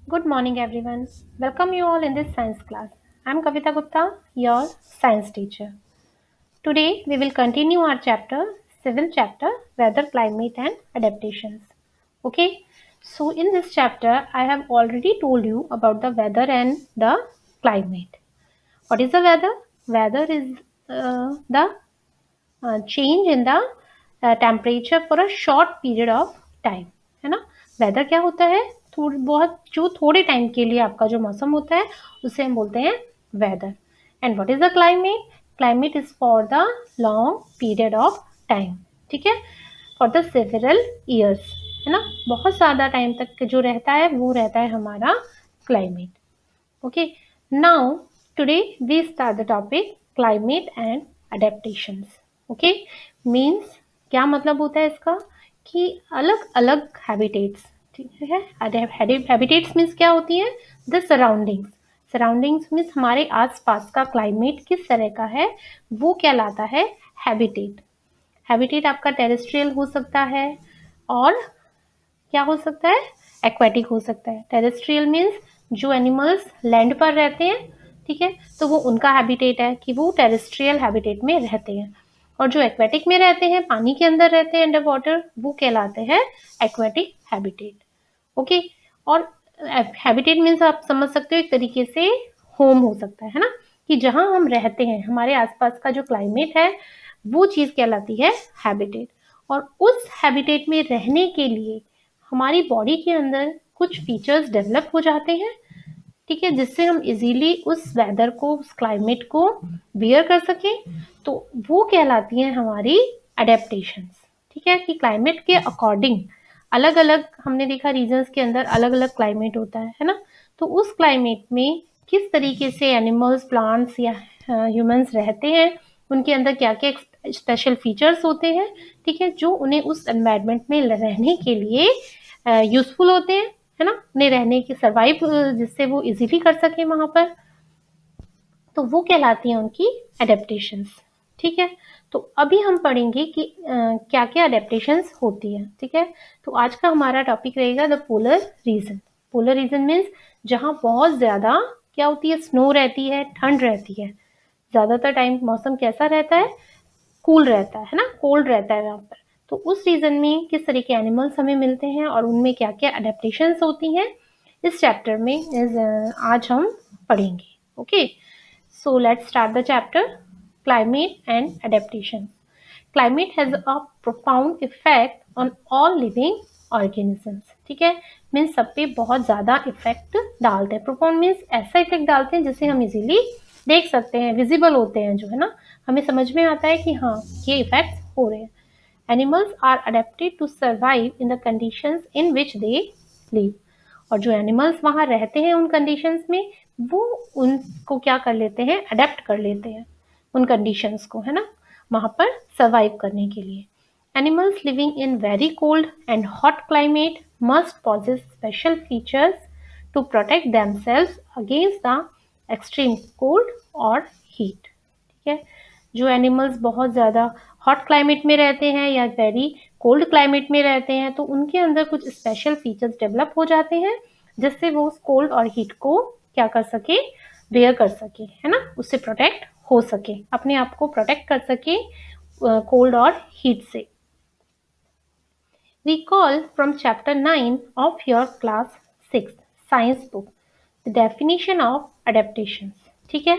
Good morning, everyone. Welcome you all in this science class. I'm Kavita Gupta, your science teacher. Today, we will continue our chapter, seventh chapter, weather, climate, and adaptations. Okay, so in this chapter, I have already told you about the weather and the climate. What is the weather? Weather is the change in the temperature for a short period of time, है ना। Weather क्या होता है? थोड़ी बहुत जो थोड़े time के लिए आपका जो मौसम होता है उसे हम बोलते हैं weather. And what is the climate? Climate is for the long period of time, ठीक है, फॉर द सेवरल ईयर्स, है ना। बहुत ज़्यादा टाइम तक जो रहता है वो रहता है हमारा climate. Okay, now today we start the topic climate and adaptations. Okay, means क्या मतलब होता है इसका कि अलग अलग हैबिटेट्स, ठीक है। हैबिटेट्स मीन्स क्या होती है? The surroundings. सराउंडिंग्स मीन्स हमारे आसपास का क्लाइमेट किस तरह का है वो क्या लाता है? हैबिटेट। हैबिटेट आपका टेरेस्ट्रियल हो सकता है और क्या हो सकता है? एक्वेटिक हो सकता है। टेरेस्ट्रियल मीन्स जो एनिमल्स लैंड पर रहते हैं, ठीक है, तो वो उनका हैबिटेट है कि वो टेरेस्ट्रियल हैबिटेट में रहते हैं। और जो एक्वेटिक में रहते हैं, पानी के अंदर रहते हैं, अंडर वाटर, वो कहलाते हैं एक्वेटिक हैबिटेट। ओके, और हैबिटेट मीन्स आप समझ सकते हो एक तरीके से होम हो सकता है ना, कि जहां हम रहते हैं, हमारे आसपास का जो क्लाइमेट है वो चीज कहलाती है हैबिटेट। और उस हैबिटेट में रहने के लिए हमारी बॉडी के अंदर कुछ फीचर्स डेवलप हो जाते हैं, ठीक है, जिससे हम इजीली उस वेदर को, उस क्लाइमेट को बियर कर सकें। तो वो कहलाती हैं हमारी अडेप्टेशंस, ठीक है, कि क्लाइमेट के अकॉर्डिंग अलग अलग, हमने देखा रीजन्स के अंदर अलग अलग क्लाइमेट होता है ना। तो उस क्लाइमेट में किस तरीके से एनिमल्स, प्लांट्स या ह्यूमंस रहते हैं, उनके अंदर क्या क्या स्पेशल फीचर्स होते हैं, ठीक है, जो उन्हें उस एनवायरनमेंट में रहने के लिए यूजफुल होते हैं, है ना, उन्हें रहने की सर्वाइव, जिससे वो इजीली कर सके वहां पर। तो वो कहलाती हैं उनकी एडेप्टेशंस, ठीक है। तो अभी हम पढ़ेंगे कि क्या क्या एडेप्टेशंस होती है, ठीक है। तो आज का हमारा टॉपिक रहेगा the polar region. Polar region means जहाँ बहुत ज्यादा क्या होती है? स्नो रहती है, ठंड रहती है। ज्यादातर टाइम मौसम कैसा रहता है? कूल रहता है ना, कोल्ड रहता है वहाँ पर। तो उस रीजन में किस तरह के एनिमल्स हमें मिलते हैं और उनमें क्या क्या अडेप्टेशंस होती हैं, इस चैप्टर में आज हम पढ़ेंगे। Okay, so let's start the chapter, climate and adaptation. Climate has a profound effect on all living organisms, ठीक है। मीन्स सब पे बहुत ज़्यादा इफेक्ट डालते हैं। प्रोफाउंड मीन्स ऐसा इफेक्ट डालते हैं जिसे हम इजीली देख सकते हैं, विजिबल होते हैं, जो है ना, हमें समझ में आता है कि हाँ ये इफेक्ट हो रहे हैं। Animals are adapted to survive in the conditions in which they live. और जो एनिमल्स वहाँ रहते हैं उन कंडीशंस में, वो उनको क्या कर लेते हैं? अडेप्ट कर लेते हैं उन कंडीशंस को, है ना, वहाँ पर सर्वाइव करने के लिए। Animals living in very cold and hot climate must possess special features to protect themselves against the extreme cold और हीट, ठीक है। जो एनिमल्स बहुत ज़्यादा हॉट क्लाइमेट में रहते हैं या वेरी कोल्ड क्लाइमेट में रहते हैं, तो उनके अंदर कुछ स्पेशल फीचर्स डेवलप हो जाते हैं जिससे वो उस कोल्ड और हीट को क्या कर सके? बेयर कर सके, है ना, उससे प्रोटेक्ट हो सके, अपने आप को प्रोटेक्ट कर सके कोल्ड और हीट से। Recall from chapter 9 of your class 6 science book the definition of adaptations, ठीक है।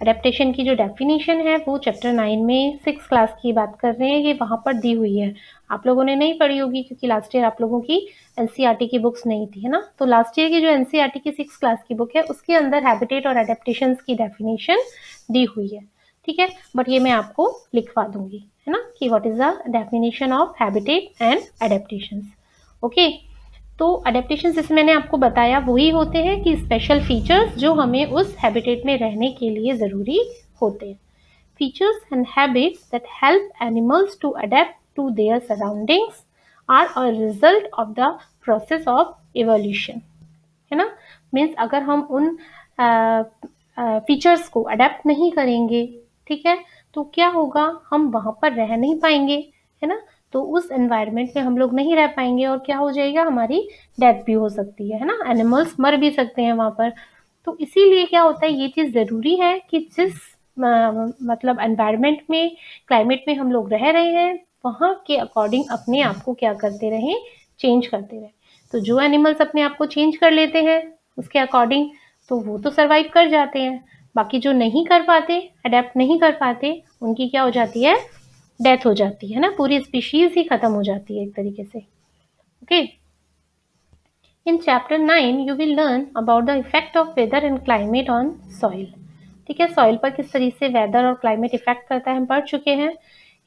अडेप्टेशन की जो डेफिनेशन है वो चैप्टर 9 में 6 क्लास की बात कर रहे हैं, ये वहाँ पर दी हुई है। आप लोगों ने नहीं पढ़ी होगी क्योंकि लास्ट ईयर आप लोगों की एनसीईआरटी की बुक्स नहीं थी, है ना। तो लास्ट ईयर की जो एनसीईआरटी की 6 क्लास की बुक है उसके अंदर हैबिटेट और अडेप्टेशंस की डेफिनेशन दी हुई है, ठीक है। बट ये मैं आपको लिखवा दूंगी, है ना, कि what is the definition of habitat and adaptations. Okay, तो अडेप्टेशन जैसे मैंने आपको बताया वही होते हैं कि स्पेशल फीचर्स जो हमें उस हैबिटेट में रहने के लिए ज़रूरी होते हैं। Features and habits that help animals to adapt to their surroundings are a result of the process of evolution, है ना। मीन्स अगर हम उन फीचर्स को अडेप्ट नहीं करेंगे, ठीक है, तो क्या होगा? हम वहाँ पर रह नहीं पाएंगे, है ना। तो उस एनवायरनमेंट में हम लोग नहीं रह पाएंगे और क्या हो जाएगा, हमारी डेथ भी हो सकती है ना, एनिमल्स मर भी सकते हैं वहां पर। तो इसीलिए क्या होता है, ये चीज जरूरी है कि जिस मतलब एनवायरनमेंट में, क्लाइमेट में हम लोग रह रहे हैं, वहां के अकॉर्डिंग अपने आप को क्या करते रहें, चेंज करते रहें। तो जो एनिमल्स अपने आप को चेंज कर लेते हैं उसके अकॉर्डिंग, तो वो तो सरवाइव कर जाते हैं। बाकी जो नहीं कर पाते, अडेप्ट नहीं कर पाते, उनकी क्या हो जाती है, डेथ हो जाती है ना, पूरी स्पीशीज ही खत्म हो जाती है एक तरीके से। Okay, in chapter 9 you will learn about the effect of weather and climate on soil. ठीक है, सॉइल पर किस तरीके से वेदर और क्लाइमेट इफेक्ट करता है हम पढ़ चुके हैं।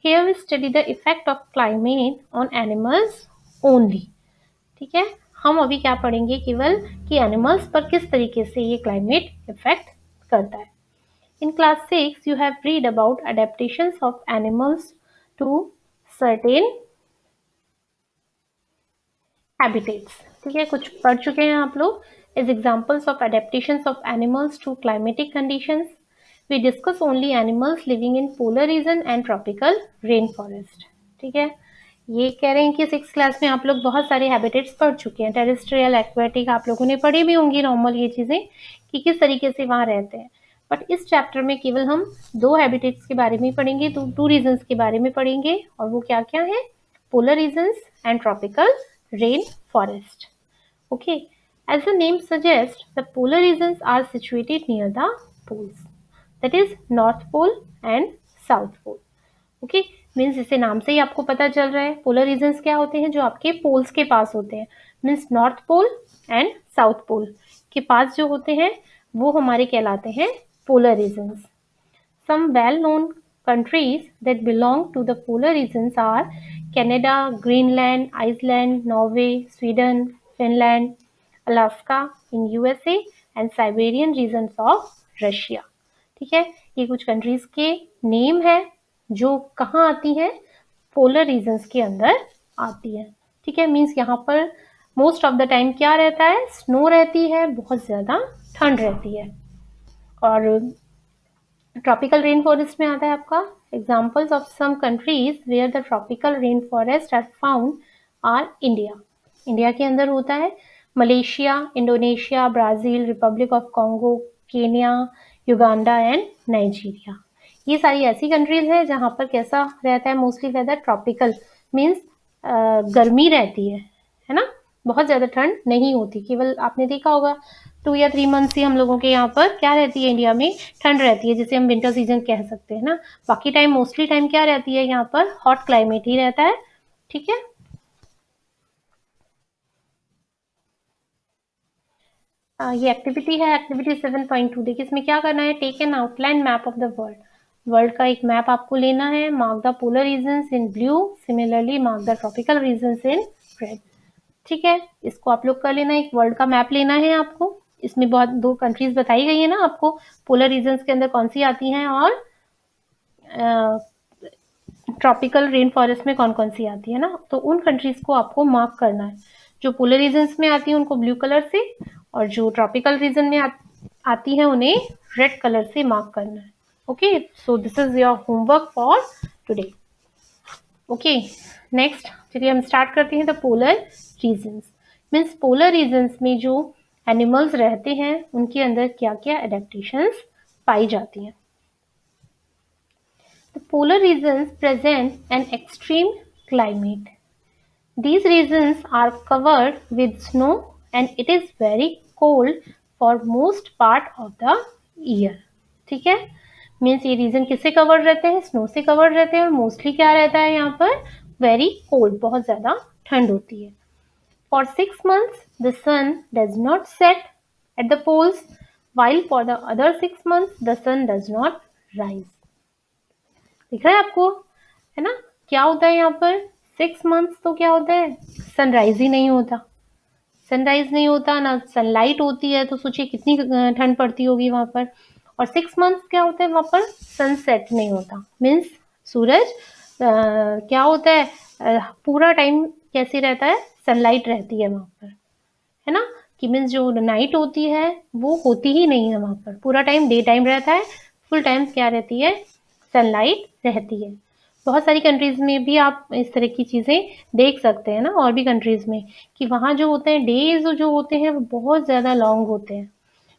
Here we study the effect of climate on animals only. ठीक है, हम अभी क्या पढ़ेंगे, केवल कि एनिमल्स पर किस तरीके से ये क्लाइमेट इफेक्ट करता है। In class 6, you have read about adaptations of animals to certain habitats. ठीक है, कुछ पढ़ चुके हैं आप लोग। As examples of adaptations of animals to climatic conditions, we discuss only animals living in polar region and tropical rainforest. ठीक है, ये कह रहे हैं कि 6th क्लास में आप लोग बहुत सारे हैबिटेट्स पढ़ चुके हैं, टेरेस्ट्रियल, एक्वेटिक, आप लोगों ने पढ़ी भी होंगी नॉर्मल ये चीजें कि किस तरीके से वहां रहते हैं। बट इस चैप्टर में केवल हम 2 हैबिटेट्स के बारे में पढ़ेंगे, तो 2 रीजन्स के बारे में पढ़ेंगे, और वो क्या क्या है, polar regions and tropical rain forest. Okay, as the name suggests, the polar regions are situated near the poles, that is North Pole and South Pole. Okay, means इसे नाम से ही आपको पता चल रहा है, पोलर रीजन्स क्या होते हैं, जो आपके पोल्स के पास होते हैं, means north pole and south pole के पास जो होते हैं वो हमारे कहलाते हैं polar regions. Some well known countries that belong to the polar regions are Canada, Greenland, Iceland, Norway, Sweden, Finland, Alaska in USA and Siberian regions of Russia. ठीक है, ये कुछ कंट्रीज के नेम है जो कहाँ आती है, पोलर रीजन्स के अंदर आती है। ठीक है, मीन्स यहाँ पर मोस्ट ऑफ द टाइम क्या रहता है, स्नो रहती है, बहुत ज्यादा ठंड रहती है। और ट्रॉपिकल रेन फॉरेस्ट में आता है आपका examples of some countries where the tropical rain forest are found are India. India के अंदर होता है Malaysia, Indonesia, Brazil, Republic of Congo, Kenya, Uganda and Nigeria. ये सारी ऐसी कंट्रीज है जहाँ पर कैसा रहता है मोस्टली वेदर, ट्रॉपिकल, मीन्स गर्मी रहती है ना, बहुत ज्यादा ठंड नहीं होती। केवल आपने देखा होगा 2 या 3 मंथ्स ही हम लोगों के यहाँ पर क्या रहती है, इंडिया में ठंड रहती है, जिसे हम विंटर सीजन कह सकते हैं ना। बाकी टाइम मोस्टली टाइम क्या रहती है, यहाँ पर हॉट क्लाइमेट ही रहता है। ठीक है, ये एक्टिविटी है, एक्टिविटी 7.2। देखिए इसमें क्या करना है, take an outline map of the world. World का एक मैप आपको लेना है, mark the polar regions in blue, similarly mark the tropical regions in red. ठीक है, इसको आप लोग कर लेना, एक वर्ल्ड का मैप लेना है आपको। इसमें बहुत 2 कंट्रीज बताई गई है ना आपको, पोलर रीजन्स के अंदर कौन सी आती हैं और ट्रॉपिकल रेन फॉरेस्ट में कौन कौन सी आती है ना। तो उन कंट्रीज को आपको मार्क करना है, जो पोलर रीजन्स में आती है उनको ब्लू कलर से, और जो ट्रॉपिकल रीजन में आती है उन्हें रेड कलर से मार्क करना है। Okay, so this is your homework for today. Okay, next चलिए हम स्टार्ट करते हैं the polar regions. Means polar regions में जो एनिमल्स रहते हैं उनके अंदर क्या क्या एडेप्टेशंस पाई जाती हैं। The polar regions present an extreme climate. These regions are covered with snow and it is very cold for most part of the year. ठीक है, मीन्स ये रीजन किससे कवर्ड रहते हैं, स्नो से कवर्ड रहते हैं, और मोस्टली क्या रहता है यहाँ पर, वेरी कोल्ड, बहुत ज्यादा ठंड होती है। For 6 months the sun does not set at the poles, while for the other 6 months the sun does not rise. दिख रहा है आपको, है ना, क्या होता है यहाँ पर 6 मंथ्स तो क्या होता है, सनराइज ही नहीं होता, सनराइज नहीं होता ना, सनलाइट होती है, तो सोचिए कितनी ठंड पड़ती होगी वहां पर। और 6 मंथ्स क्या होता है वहां पर, सनसेट नहीं होता, मीन्स सूरज क्या होता है, पूरा टाइम कैसे रहता है, सनलाइट रहती है वहां पर, है ना, कि मीन्स जो नाइट होती है वो होती ही नहीं है वहां पर, पूरा टाइम डे टाइम रहता है, फुल टाइम क्या रहती है, सनलाइट रहती है। बहुत सारी कंट्रीज में भी आप इस तरह की चीज़ें देख सकते हैं ना, और भी कंट्रीज में, कि वहाँ जो होते हैं डेज जो होते हैं वो बहुत ज़्यादा लॉन्ग होते हैं।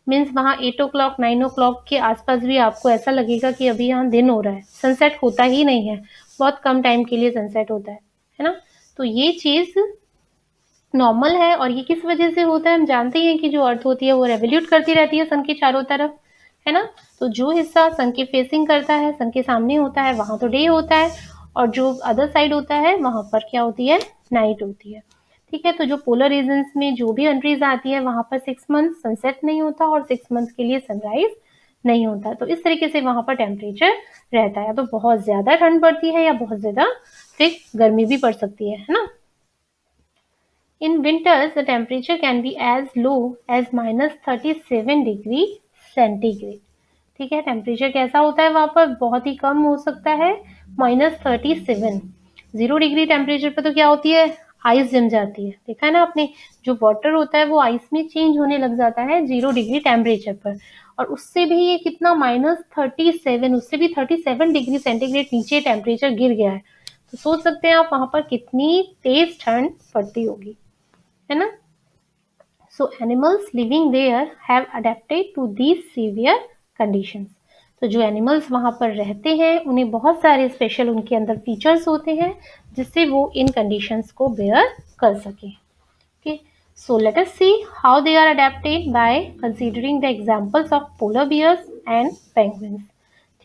मीन्स वहाँ 8 o'clock 9 o'clock के आसपास भी आपको ऐसा लगेगा कि अभी यहाँ दिन हो रहा है, सनसेट होता ही नहीं है, बहुत कम टाइम के लिए सनसेट होता है ना। तो ये चीज़ नॉर्मल है, और ये किस वजह से होता है, हम जानते हैं कि जो अर्थ होती है वो रेवोल्यूट करती रहती है सन के चारों तरफ, है ना। तो जो हिस्सा सन के फेसिंग करता है, सन के सामने होता है, वहां तो डे होता है, और जो अदर साइड होता है वहां पर क्या होती है, नाइट होती है। ठीक है, तो जो पोलर रीजन्स में जो भी कंट्रीज आती है वहां पर 6 मंथ सनसेट नहीं होता और 6 मंथ के लिए सनराइज नहीं होता। तो इस तरीके से वहां पर टेम्परेचर रहता है, तो बहुत ज्यादा ठंड पड़ती है या बहुत ज्यादा फिर गर्मी भी पड़ सकती है ना। In winters, the temperature can be as low as -37 degree centigrade. ठीक है, टेम्परेचर कैसा होता है वहां पर, बहुत ही कम हो सकता है, -37। 0 डिग्री टेम्परेचर पर तो क्या होती है, आइस जम जाती है, देखा है ना आपने, जो वाटर होता है वो आइस में चेंज होने लग जाता है 0 डिग्री टेम्परेचर पर। और उससे भी ये कितना, -37, उससे भी 37 डिग्री सेंटीग्रेड नीचे टेम्परेचर गिर गया है। तो सोच सकते हैं आप वहां पर कितनी तेज ठंड पड़ती होगी, है ना। So animals living there have adapted to these severe conditions. तो जो एनिमल्स वहां पर रहते हैं उन्हें बहुत सारे स्पेशल उनके अंदर फीचर्स होते हैं जिससे वो इन कंडीशंस को बेयर कर सके। Okay, so let us see how they are adapted by considering the examples of polar bears and penguins.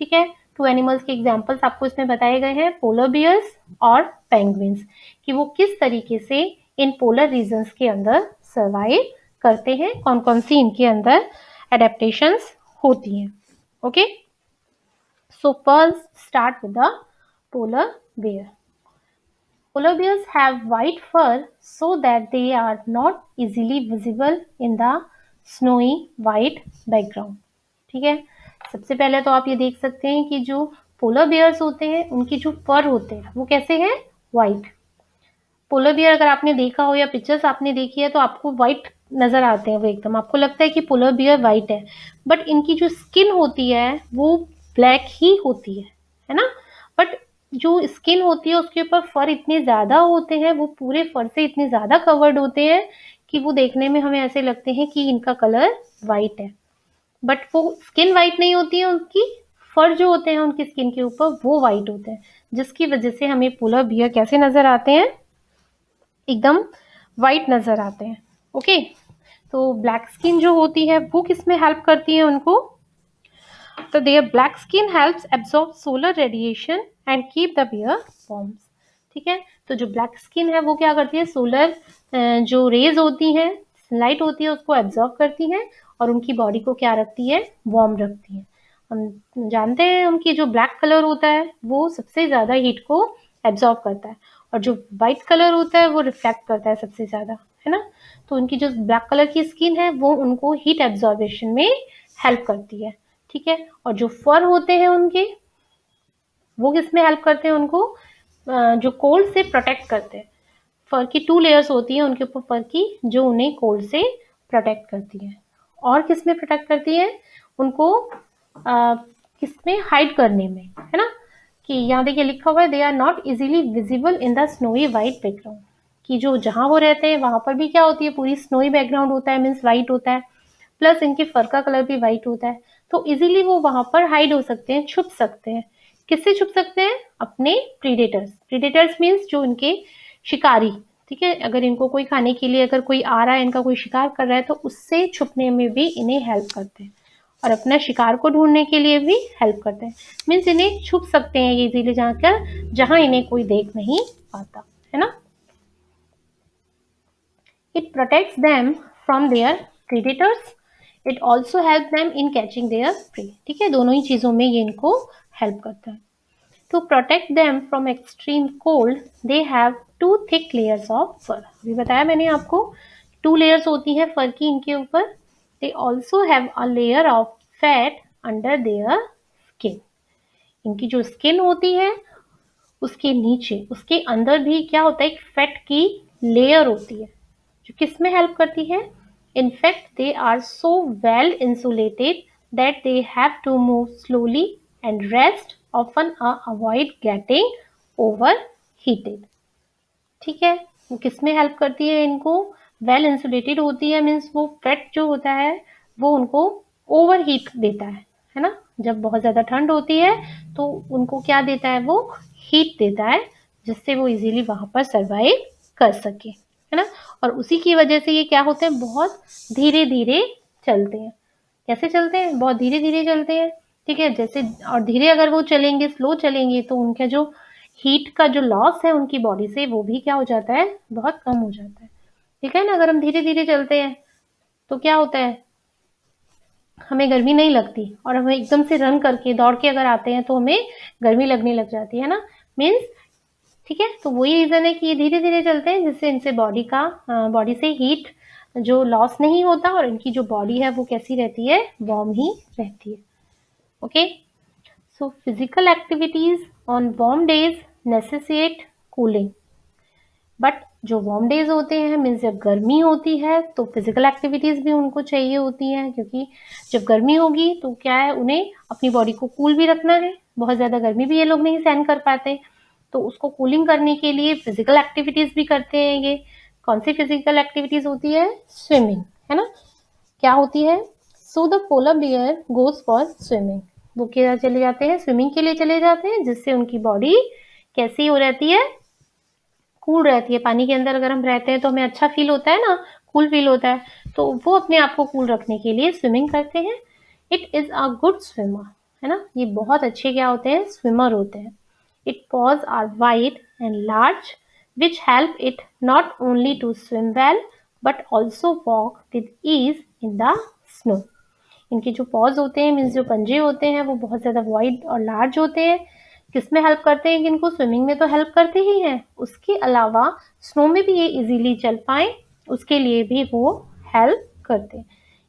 ठीक है, 2 एनिमल्स के एग्जाम्पल्स आपको इसमें बताए गए हैं, पोलर बियर्स और पेंगुइन्स, कि वो किस तरीके से इन पोलर रीजन्स के अंदर सर्वाइव करते हैं, कौन कौन सी इनके अंदर एडेप्टेशंस होती हैं। Okay, so first start with the polar bear. Polar bears have white fur so that they are not easily visible in the snowy white background। ठीक है, सबसे पहले तो आप ये देख सकते हैं कि जो पोलर बियर्स होते हैं उनकी जो फर होते हैं वो कैसे हैं, व्हाइट। पोलर बियर अगर आपने देखा हो या पिक्चर्स आपने देखी है तो आपको व्हाइट नजर आते हैं, वो एकदम आपको लगता है कि पोलर बियर व्हाइट है, बट इनकी जो स्किन होती है वो ब्लैक ही होती है ना। बट जो स्किन होती है उसके ऊपर फर इतने ज्यादा होते हैं, वो पूरे फर से इतने ज्यादा कवर्ड होते हैं कि वो देखने में हमें ऐसे लगते हैं कि इनका कलर व्हाइट है, बट वो स्किन व्हाइट नहीं होती है उनकी, फर जो होते हैं उनकी स्किन के ऊपर वो व्हाइट होते हैं, जिसकी वजह से हमें पोलर बियर कैसे नजर आते हैं, एकदम व्हाइट नजर आते हैं। ओके, तो ब्लैक स्किन जो होती है वो किसमें हेल्प करती है उनको, तो their black skin helps absorb solar radiation and keep the bear warm. ठीक है, तो जो ब्लैक स्किन है वो क्या करती है, सोलर जो रेज होती हैं, लाइट होती है उसको एब्जॉर्ब करती हैं और उनकी बॉडी को क्या रखती है, वार्म रखती है। हम जानते हैं उनकी जो ब्लैक कलर होता है वो सबसे ज़्यादा हीट को एब्जॉर्ब करता है, और जो वाइट कलर होता है वो रिफ्लेक्ट करता है सबसे ज़्यादा, है ना। तो उनकी जो ब्लैक कलर की स्किन है वो उनको हीट एब्जॉर्बेशन में हेल्प करती है। ठीक है, और जो फर होते हैं उनके वो किसमें हेल्प करते हैं उनको, जो कोल्ड से प्रोटेक्ट करते हैं। फर की 2 लेयर्स होती है उनके ऊपर फर की, जो उन्हें कोल्ड से प्रोटेक्ट करती है। और किसमें प्रोटेक्ट करती है उनको, किसमें, हाइड करने में, है ना। कि यहाँ देखिए लिखा हुआ है, they are not easily visible in the snowy white background, कि जो जहां वो रहते हैं वहां पर भी क्या होती है, पूरी स्नोई बैकग्राउंड होता है, मीन्स वाइट होता है, प्लस इनके फर का कलर भी वाइट होता है, तो इजीली वो वहां पर हाइड हो सकते हैं, छुप सकते हैं। किससे छुप सकते हैं, अपने प्रीडेटर्स। प्रीडेटर्स मीन्स जो इनके शिकारी। ठीक है, अगर इनको कोई खाने के लिए अगर कोई आ रहा है, इनका कोई शिकार कर रहा है, तो उससे छुपने में भी इन्हें हेल्प करते हैं, और अपना शिकार को ढूंढने के लिए भी हेल्प करते हैं। मीन्स इन्हें छुप सकते हैं ये इजीली जाकर, जहां इन्हें कोई देख नहीं पाता, है ना। It protects them from their predators. It also helps them in catching their prey. ठीक है, दोनों ही चीजों में ये इनको हेल्प करता है। To protect them from extreme cold, they have 2 thick layers of fur. अभी बताया मैंने आपको 2 लेयर्स होती हैं फर की इनके ऊपर। They also have a layer of fat under their skin. इनकी जो स्किन होती है उसके नीचे, उसके अंदर भी क्या होता है, एक फैट की लेयर होती है जो किसमें हेल्प करती है, in fact they are so well insulated that they have to move slowly and rest often avoid getting over heated. ठीक है, वो किस में हेल्प करती है इनको? वेल इंसुलेटेड होती है, मीन्स वो फैट जो होता है वो उनको ओवर हीट देता है ना। जब बहुत ज़्यादा ठंड होती है तो उनको क्या देता है, वो हीट देता है, जिससे वो इजीली वहां पर सरवाइव कर सके, है ना। और उसी की वजह से ये क्या होते हैं, बहुत धीरे धीरे चलते हैं। कैसे चलते हैं? बहुत धीरे धीरे चलते हैं। ठीक है, जैसे और धीरे अगर वो चलेंगे, स्लो चलेंगे, तो उनका जो हीट का जो लॉस है उनकी बॉडी से, वो भी क्या हो जाता है, बहुत कम हो जाता है। ठीक है ना। अगर हम धीरे धीरे चलते हैं तो क्या होता है, हमें गर्मी नहीं लगती, और हमें एकदम से रन करके दौड़ के अगर आते हैं तो हमें गर्मी लगने लग जाती है ना, मीन्स। ठीक है, तो वही रीजन है कि ये धीरे धीरे चलते हैं, जिससे इनसे बॉडी से हीट जो लॉस नहीं होता, और इनकी जो बॉडी है वो कैसी रहती है, वार्म ही रहती है। Okay, so physical activities on warm days necessitate cooling. But जो वार्म डेज होते हैं, मीन्स जब गर्मी होती है, तो फिजिकल एक्टिविटीज भी उनको चाहिए होती हैं, क्योंकि जब गर्मी होगी तो क्या है, उन्हें अपनी बॉडी को कूल भी रखना है। बहुत ज़्यादा गर्मी भी ये लोग नहीं सहन कर पाते, तो उसको कूलिंग करने के लिए फिजिकल एक्टिविटीज भी करते हैं ये। कौन सी फिजिकल एक्टिविटीज होती है? स्विमिंग, है ना। क्या होती है? So the polar bear goes for swimming. वो क्या चले जाते हैं, स्विमिंग के लिए चले जाते हैं, जिससे उनकी बॉडी कैसी हो रहती है, कूल रहती है। पानी के अंदर अगर हम रहते हैं तो हमें अच्छा फील होता है ना, कूल फील होता है, तो वो अपने आप को कूल रखने के लिए स्विमिंग करते हैं। It is a good swimmer, है ना। ये बहुत अच्छे क्या होते हैं, स्विमर होते हैं। It paws are wide and large which help it not only to swim well but also walk with ease in the snow. इनके जो पॉज होते हैं, मीन्स जो पंजे होते हैं, वो बहुत ज़्यादा वाइड और लार्ज होते हैं। किस में हेल्प करते हैं? इनको स्विमिंग में तो हेल्प करते ही हैं, उसके अलावा स्नो में भी ये इजीली चल पाए, उसके लिए भी वो हेल्प करते हैं।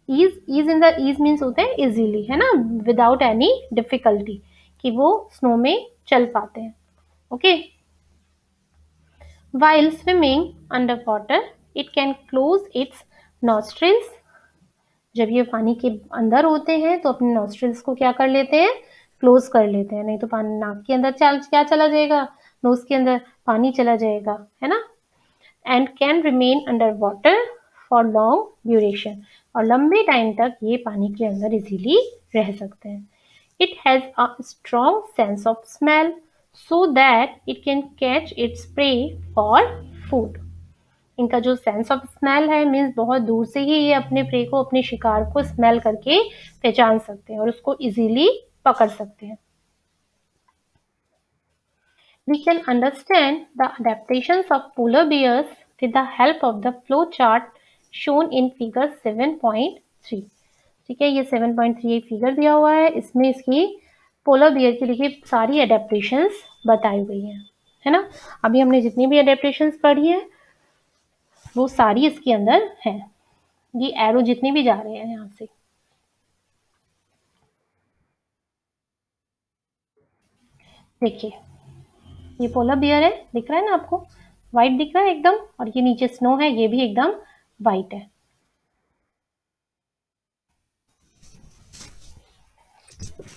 Ease ease in the ease means होते हैं इजीली, है ना, विदाउट एनी डिफिकल्टी, कि वो स्नो में चल पाते हैं। Okay, while swimming underwater it can close its nostrils। जब ये पानी के अंदर होते हैं तो अपने नॉस्ट्रिल्स को क्या कर लेते हैं, क्लोज कर लेते हैं, नहीं तो पानी नाक के अंदर क्या चला जाएगा, नोज के अंदर पानी चला जाएगा, है ना। And can remain under water for long duration. और लंबे टाइम तक ये पानी के अंदर इजीली रह सकते हैं। It has a strong sense of smell so that it can catch its pray for food. इनका जो सेंस ऑफ स्मेल है, मीन्स बहुत दूर से ही ये अपने प्रे को, अपने शिकार को स्मेल करके पहचान सकते हैं और उसको इजीली पकड़ सकते हैं। We can understand the adaptations of polar bears with the help of the flow chart shown in figure 7.3। ठीक है, ये 7.3 एक फिगर दिया हुआ है, इसमें इसकी पोलर बियर की देखिए सारी एडेप्टेशंस बताई हुई हैं, है ना। अभी हमने जितनी भी एडेप्टेशंस पढ़ी है वो सारी इसके अंदर है। ये एरो जितने भी जा रहे हैं यहाँ से, देखिए ये पोलर बियर है, दिख रहा है ना आपको, व्हाइट दिख रहा है एकदम, और ये नीचे स्नो है, ये भी एकदम व्हाइट है।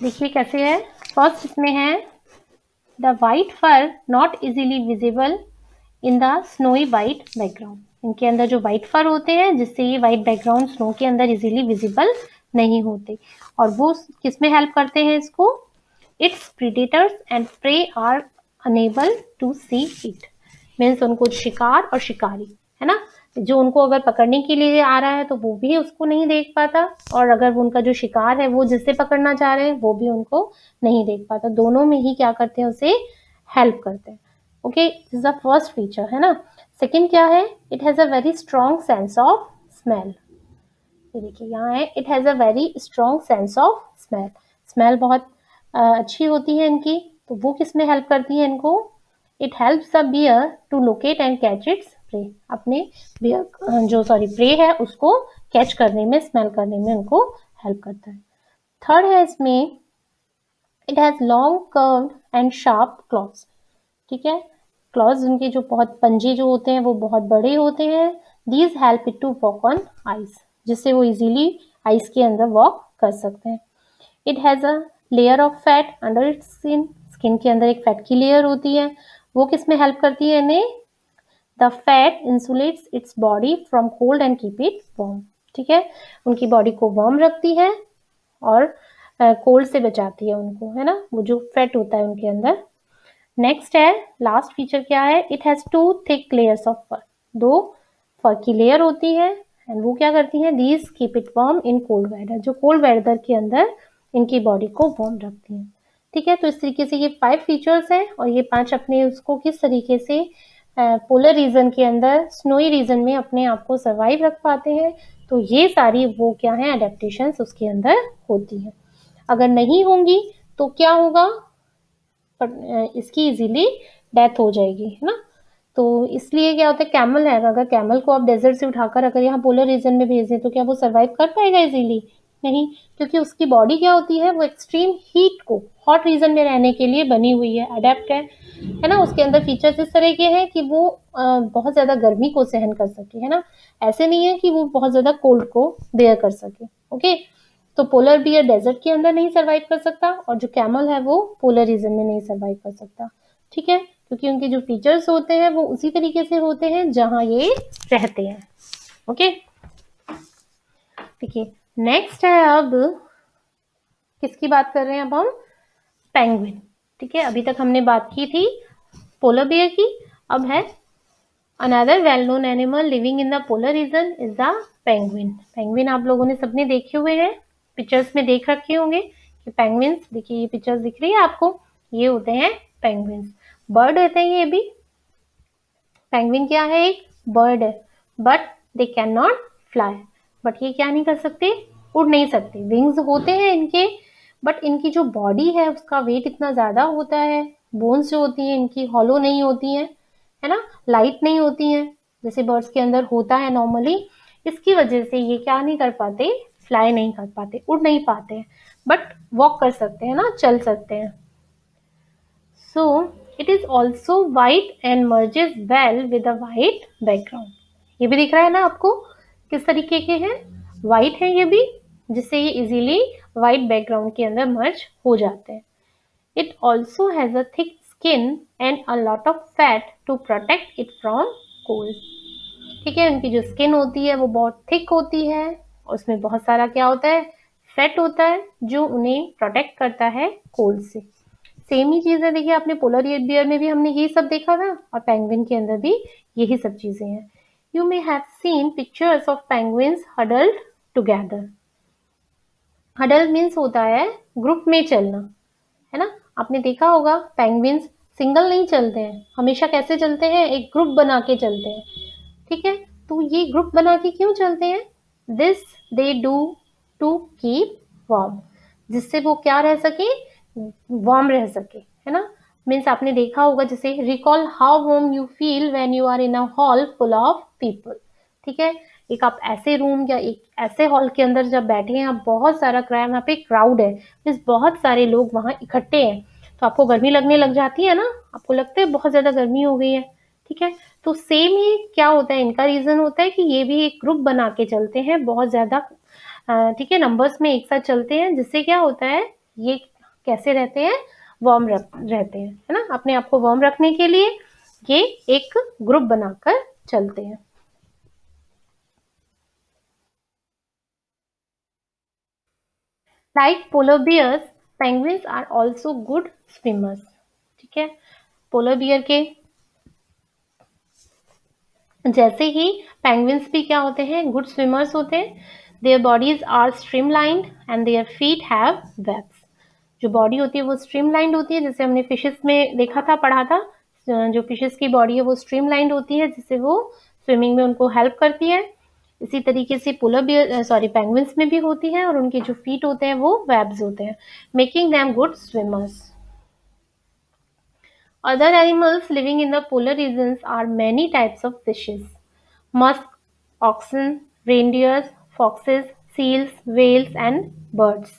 देखिए कैसे है, फर्स्ट इसमें है the white fur not easily visible in the snowy white background. इनके अंदर जो व्हाइट फर होते हैं, जिससे ये व्हाइट बैकग्राउंड स्नो के अंदर इजीली विजिबल नहीं होते, और वो किस में हेल्प करते हैं इसको, its predators and prey are unable to see it. Means उनको शिकार और शिकारी, है ना, जो उनको अगर पकड़ने के लिए आ रहा है तो वो भी उसको नहीं देख पाता, और अगर उनका जो शिकार है वो जिससे पकड़ना चाह रहे हैं वो भी उनको नहीं देख पाता। दोनों में ही क्या करते हैं, उसे हेल्प करते हैं। Okay, this is the first feature, है ना। सेकेंड क्या है, it has a very strong sense of smell. ये देखिए यहाँ है, it has a very strong sense of smell. Smell बहुत अच्छी होती है इनकी, तो वो किस में हेल्प करती है इनको, it helps the bear to locate and catch its prey. अपने बियर जो प्रे है उसको कैच करने में, स्मेल करने में उनको हेल्प करता है। थर्ड है इसमें, it has long curved and sharp clause. ठीक है, क्लॉज उनके जो बहुत पंजे जो होते हैं वो बहुत बड़े होते हैं। These help it to walk on ice, जिससे वो इजीली आइस के अंदर वॉक कर सकते हैं। It has a layer of fat under its skin. Skin के अंदर एक फैट की लेयर होती है, वो किस में हेल्प करती है इन्हें? The fat insulates its body from cold and keep it warm. ठीक है, उनकी बॉडी को वार्म रखती है और कोल्ड से बचाती है उनको, है ना, वो जो फैट होता है उनके अंदर। नेक्स्ट है, लास्ट फीचर क्या है? It has two thick layers of fur. दो फर की लेयर होती है एंड वो क्या करती है? These keep it warm in cold weather, जो कोल्ड वेदर के अंदर इनकी बॉडी को वार्म रखती है। ठीक है, तो इस तरीके से ये 5 फीचर्स हैं और ये 5 अपने उसको किस तरीके से पोलर रीजन के अंदर, स्नोई रीजन में अपने आप को सर्वाइव रख पाते हैं। तो ये सारी वो क्या है, अडेप्टेशंस उसके अंदर होती हैं। अगर नहीं होंगी तो क्या होगा? इसकी इजीली डेथ हो जाएगी, है ना। तो इसलिए क्या होता है, कैमल है, अगर कैमल को आप डेजर्ट से उठाकर अगर यहाँ पोलर रीजन में भेज दें तो क्या वो सर्वाइव कर पाएगा इजीली? नहीं, क्योंकि उसकी बॉडी क्या होती है, वो एक्सट्रीम हीट को, हॉट रीजन में रहने के लिए बनी हुई है, अडेप्ट है ना। उसके अंदर फीचर्स इस तरह के हैं कि वो बहुत ज्यादा गर्मी को सहन कर सके, है ना। ऐसे नहीं है कि वो बहुत ज्यादा कोल्ड को बेयर कर सके। ओके, तो पोलर बियर डेजर्ट के अंदर नहीं सर्वाइव कर सकता और जो कैमल है वो पोलर रीजन में नहीं सर्वाइव कर सकता। ठीक है, क्योंकि उनके जो फीचर्स होते हैं वो उसी तरीके से होते हैं जहां ये रहते हैं। ओके, देखिए नेक्स्ट है, अब किसकी बात कर रहे हैं? अब हम पेंगुइन। ठीक है, अभी तक हमने बात की थी पोलर बियर की, अब है another well known animal living in the polar region is the penguin. Penguin आप लोगों ने सबने देखे हुए हैं, पिक्चर्स में देख रखे होंगे कि पेंगुइन्स, देखिए ये पिक्चर्स दिख रही है आपको, ये होते हैं पेंगुइन्स। बर्ड होते हैं ये भी। पेंगुइन क्या है? एक बर्ड है, but they can not fly. But ये क्या नहीं कर सकते? उड़ नहीं सकते। विंग्स होते हैं इनके, बट इनकी जो बॉडी है उसका वेट इतना ज्यादा होता है, बोन्स जो होती हैं इनकी हॉलो नहीं होती हैं, है ना, लाइट नहीं होती हैं जैसे बर्ड्स के अंदर होता है नॉर्मली। इसकी वजह से ये क्या नहीं कर पाते? फ्लाई नहीं कर पाते, उड़ नहीं पाते हैं, बट वॉक कर सकते हैं ना, चल सकते हैं। So it is also white and merges well with a white background। ये भी दिख रहा है ना आपको किस तरीके के हैं? व्हाइट है ये भी, जिससे ये इजीली व्हाइट बैकग्राउंड के अंदर मर्ज हो जाते हैं। It also has a thick skin and a lot of fat to protect it from cold. ठीक है, उनकी जो स्किन होती है वो बहुत थिक होती है और उसमें बहुत सारा क्या होता है? फैट होता है जो उन्हें प्रोटेक्ट करता है कोल्ड से। सेम ही चीज है, देखिए आपने पोलर बियर में भी हमने यही सब देखा था और पेंगुइन के अंदर भी यही सब चीजें हैं। You may have seen pictures of penguins huddled together. Huddle means होता है ग्रुप में चलना, है ना। आपने देखा होगा पेंगुइन्स सिंगल नहीं चलते हैं, हमेशा कैसे चलते हैं? एक ग्रुप बना के चलते हैं। ठीक है, तो ये ग्रुप बना के क्यों चलते हैं? This they do to keep warm, जिससे वो क्या रह सके? वार्म रह सके, है ना। मीन्स आपने देखा होगा, जैसे recall how warm you feel when you are in a hall full of people. ठीक है, एक आप ऐसे रूम या एक ऐसे हॉल के अंदर जब बैठे हैं, आप बहुत सारा वहाँ पे क्राउड है, मीन्स बहुत सारे लोग वहाँ इकट्ठे हैं, तो आपको गर्मी लगने लग जाती है ना, आपको लगता है बहुत ज्यादा गर्मी हो गई है। ठीक है, तो सेम ही क्या होता है, इनका रीजन होता है कि ये भी एक ग्रुप बना के चलते हैं बहुत ज्यादा, ठीक है, नंबर्स में एक साथ चलते हैं, जिससे क्या होता है, ये कैसे रहते हैं? वार्म रहते हैं, है ना। अपने आप को वार्म रखने के लिए ये एक ग्रुप बनाकर चलते हैं। Like polar bears, penguins are also good swimmers. ठीक है, पोलर बियर के जैसे ही पेंगुइन्स भी क्या होते हैं? गुड स्विमर्स होते हैं। Their bodies are streamlined and their feet have webs. जो बॉडी होती है वो स्ट्रीमलाइंड होती है, जैसे हमने फिशेस में देखा था, पढ़ा था, जो फिशेस की बॉडी है वो स्ट्रीमलाइंड होती है, जिससे वो स्विमिंग में उनको हेल्प करती है। इसी तरीके से पोलर बियर पेंगुइन्स में भी होती है और उनके जो फीट होते हैं वो वेब्स होते हैं, making them good swimmers. Other animals living in the polar regions are many types of fishes. Musk, oxen, reindeers, foxes, seals, whales, and birds.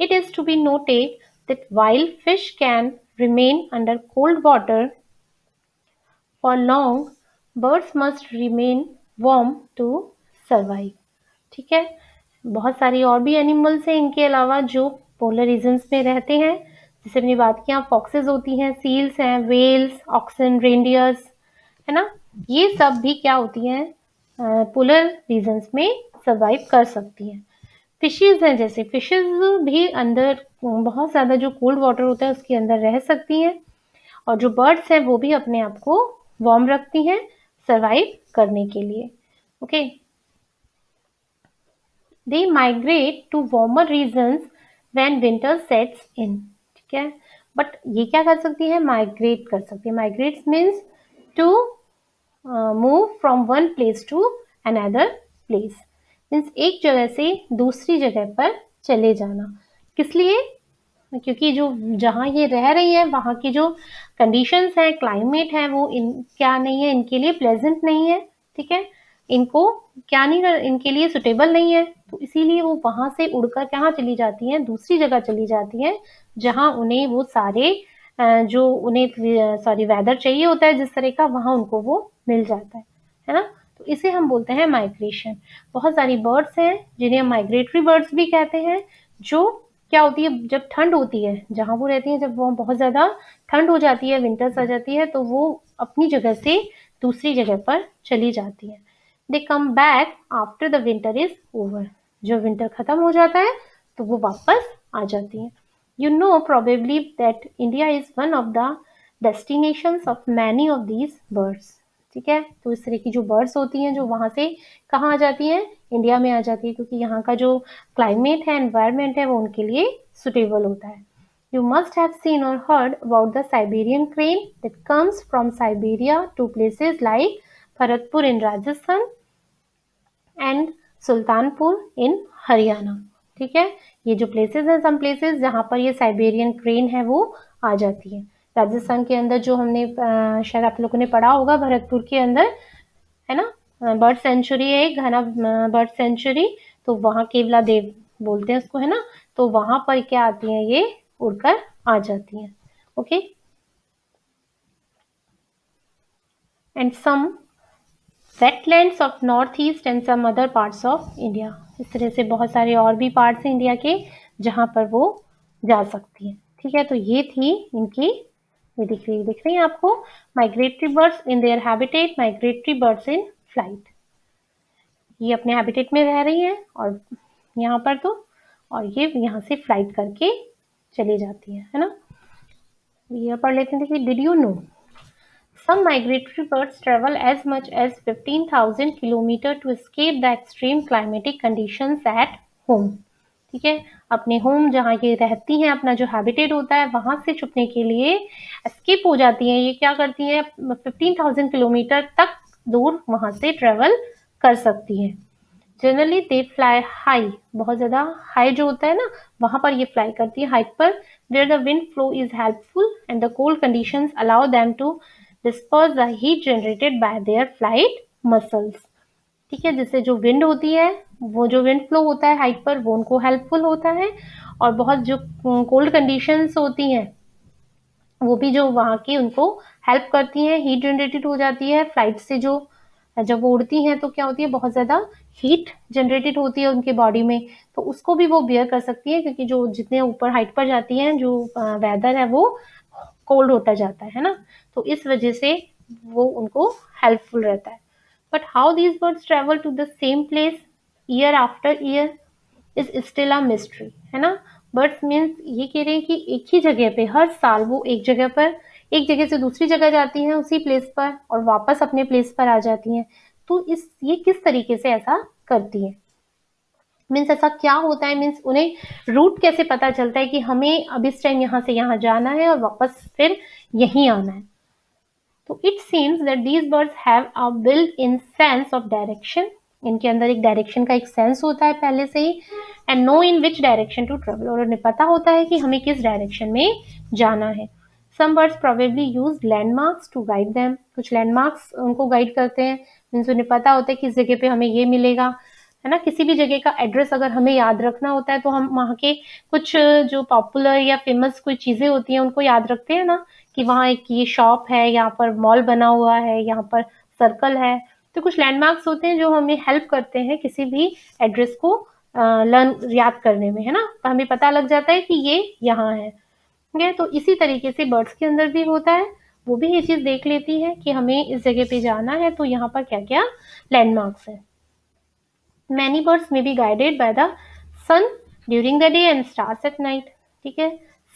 It is to be noted that while fish can remain under cold water for long, birds must remain warm to survive. ठीक है, बहुत सारी और भी animals हैं इनके अलावा जो पोलर रीजन्स में रहते हैं। जैसे हमने बात किया फॉक्सेस होती हैं, सील्स हैं, वेल्स, ऑक्सन, रेनडियर्स, है ना, ये सब भी क्या होती हैं, पोलर रीजन्स में सर्वाइव कर सकती हैं। फिशेज हैं, जैसे फिशेज भी अंदर बहुत ज़्यादा जो कोल्ड वाटर होता है उसके अंदर रह सकती हैं। और जो बर्ड्स हैं वो भी अपने आप को वार्म रखती हैं सर्वाइव करने के लिए। Okay, they migrate to warmer regions when winter sets in. ठीक है, बट ये क्या कर सकती है, माइग्रेट कर सकती है। Migrate means to move from one place to another place, means एक जगह से दूसरी जगह पर चले जाना। किस लिए, क्योंकि जो जहाँ ये रह रही है वहाँ की जो कंडीशंस हैं, क्लाइमेट है, वो क्या नहीं है, इनके लिए प्लेजेंट नहीं है। ठीक है, इनको क्या नहीं, इनके लिए सुटेबल नहीं है, तो इसीलिए वो वहां से उड़कर कहाँ चली जाती हैं, दूसरी जगह चली जाती हैं, जहाँ उन्हें वो सारे जो उन्हें सॉरी वेदर चाहिए होता है जिस तरह का, वहां उनको वो मिल जाता है ना। तो इसे हम बोलते हैं माइग्रेशन। बहुत सारी बर्ड्स हैं जिन्हें हम माइग्रेटरी बर्ड्स भी कहते हैं, जो क्या होती है, जब ठंड होती है जहां वो रहती है, जब वो बहुत ज्यादा ठंड हो जाती है, विंटर्स आ जाती है, तो वो अपनी जगह से दूसरी जगह पर चली जाती है। They come back after the winter is over. जो विंटर खत्म हो जाता है तो वो वापस आ जाती है। You know probably that India is one of the destinations of many of these birds. ठीक है, तो इस तरह की जो बर्ड्स होती हैं जो वहां से कहाँ आ जाती हैं, इंडिया में आ जाती है, क्योंकि यहाँ का जो क्लाइमेट है, एनवायरमेंट है, वो उनके लिए सुटेबल होता है। You must have seen or heard about the Siberian crane that comes from Siberia to places like Bharatpur in Rajasthan and Sultanpur इन हरियाणा। ठीक है, ये जो प्लेसेस हैं, सम प्लेसेस जहाँ पर ये साइबेरियन क्रेन है वो आ जाती है। राजस्थान के अंदर जो हमने शायद आप लोगों ने पढ़ा होगा, भरतपुर के अंदर, है ना, बर्ड सेंचुरी है एक, घना बर्ड सेंचुरी, तो वहाँ केवला देव बोलते हैं उसको, है ना। तो वहां पर क्या आती हैं, ये उड़कर आ जाती हैं। Okay, and some wetlands of north east and some other parts of India. इस तरह से बहुत सारे और भी पार्ट्स हैं इंडिया के जहाँ पर वो जा सकती है। ठीक है, तो ये थी इनकी, ये दिख रही है आपको, migratory birds in their habitat, migratory birds in flight. ये अपने हैबिटेट में रह रही हैं और यहाँ पर तो, और ये यहाँ से फ्लाइट करके चली जाती है ना। ये पढ़ लेते हैं कि did you know some migratory birds travel as much as 15,000 kilometers to escape the extreme climatic conditions at home। ठीक है, अपने होम जहाँ ये रहती हैं, अपना जो हैबिटेट होता है, वहां से छुपने के लिए एस्केप हो जाती हैं। ये क्या करती हैं, 15,000 किलोमीटर तक दूर वहां से ट्रेवल कर सकती हैं। जनरली दे फ्लाई हाई, बहुत ज्यादा हाई जो होता है ना, वहां पर ये फ्लाई करती है, हाइट पर, where the wind flow is helpful and the cold conditions allow them to disperse the heat generated by their flight muscles। ठीक है, जिससे जो विंड होती है, वो जो विंड फ्लो होता है हाइट पर, वो उनको हेल्पफुल होता है, और बहुत जो कोल्ड कंडीशंस होती हैं वो भी जो वहाँ की उनको हेल्प करती हैं, हीट जनरेटेड हो जाती है फ्लाइट से। जो जब वो उड़ती हैं तो क्या होती है, बहुत ज़्यादा हीट जनरेटेड होती है उनके बॉडी में, तो उसको भी वो बियर कर सकती है, क्योंकि जो जितने ऊपर हाइट पर जाती हैं, जो वेदर है वो कोल्ड होता जाता है ना, तो इस वजह से वो उनको हेल्पफुल रहता है। But how these birds travel to the same place year after year is still a mystery, है ना। बर्ड्स मीन्स ये कह रहे हैं कि एक ही जगह पे हर साल वो एक जगह पर, एक जगह से दूसरी जगह जाती हैं उसी प्लेस पर, और वापस अपने प्लेस पर आ जाती हैं। तो ये किस तरीके से ऐसा करती है, मीन्स ऐसा क्या होता है, मीन्स उन्हें रूट कैसे पता चलता है कि हमें अब इस टाइम यहाँ से यहाँ जाना है और वापस फिर यहीं आना है। तो it seems that these birds have a built in sense of direction. इनके अंदर एक डायरेक्शन का एक सेंस होता है पहले से ही, and know in which direction to travel, और उन्हें पता होता है कि हमें किस डायरेक्शन में जाना है। Some birds probably use landmarks to guide them. कुछ लैंडमार्क्स उनको गाइड करते हैं, मीन्स उन्हें पता होता है कि इस जगह पे हमें ये मिलेगा, है ना। किसी भी जगह का एड्रेस अगर हमें याद रखना होता है तो हम वहाँ के कुछ जो पॉपुलर या फेमस कोई चीजें होती हैं उनको याद रखते हैं ना, कि वहाँ एक ये शॉप है, यहाँ पर मॉल बना हुआ है, यहाँ पर सर्कल है। तो कुछ लैंडमार्क्स होते हैं जो हमें हेल्प करते हैं किसी भी एड्रेस को लर्न याद करने में, है ना। तो हमें पता लग जाता है कि ये यहाँ है। है। तो इसी तरीके से बर्ड्स के अंदर भी होता है, वो भी ये चीज देख लेती है कि हमें इस जगह पे जाना है तो यहाँ पर क्या क्या लैंडमार्क्स है। Many birds may be guided by the sun during the day and stars at night. ठीक है,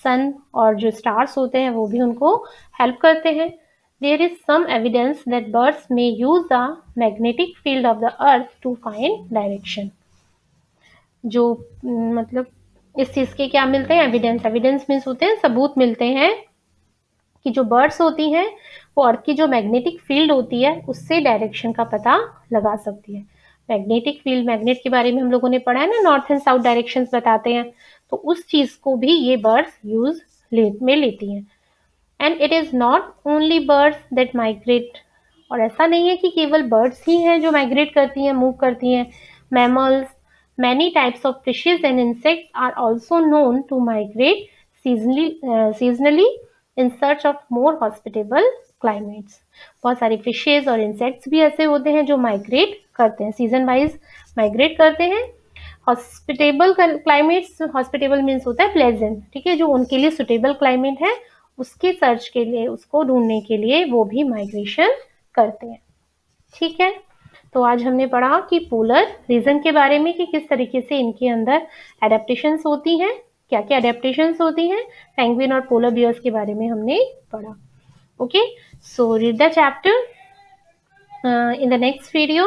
सन और जो स्टार्स होते हैं वो भी उनको हेल्प करते हैं। There is some evidence that birds में use the magnetic field of the earth to find direction. जो मतलब इस चीज के क्या मिलते हैं, एविडेंस। एविडेंस मीन्स होते हैं सबूत मिलते हैं कि जो बर्ड्स होती हैं वो अर्थ की जो मैग्नेटिक फील्ड होती है उससे डायरेक्शन का पता लगा सकती है। मैग्नेटिक फील्ड, मैग्नेट के बारे में हम लोगों ने पढ़ा है ना, नॉर्थ एंड साउथ डायरेक्शंस बताते हैं, तो उस चीज को भी ये बर्ड्स यूज में लेती हैं। And it is not only birds that migrate, और ऐसा नहीं है कि केवल बर्ड्स ही हैं जो माइग्रेट करती हैं, मूव करती हैं। Mammals, many types of fishes and insects are also known to migrate seasonally in search of more hospitable climates। बहुत सारे फिशेज और इंसेक्ट्स भी ऐसे होते हैं जो माइग्रेट करते हैं, सीजन वाइज माइग्रेट करते हैं। हॉस्पिटेबल क्लाइमेट्स, हॉस्पिटेबल मीन्स होता है प्लेजेंट, ठीक है, जो उनके लिए सुटेबल क्लाइमेट है उसके सर्च के लिए, उसको ढूंढने के लिए वो भी माइग्रेशन करते हैं। ठीक है, तो आज हमने पढ़ा कि पोलर रीजन के बारे में कि किस तरीके से इनके अंदर एडेप्टेशंस होती हैं, क्या क्या एडेप्टेशंस होती हैं। पेंगुइन और पोलर बियर्स के बारे में हमने पढ़ा। Okay, so read the chapter. In the next video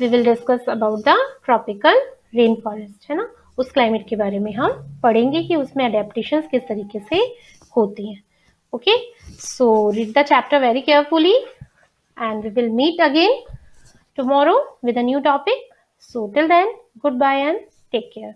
we will discuss about the tropical rain forest, है ना, उस क्लाइमेट के बारे में हम पढ़ेंगे कि उसमें एडेप्टेशंस किस तरीके से होती हैं। Okay, so read the chapter very carefully and we will meet again tomorrow with a new topic. So till then, goodbye and take care.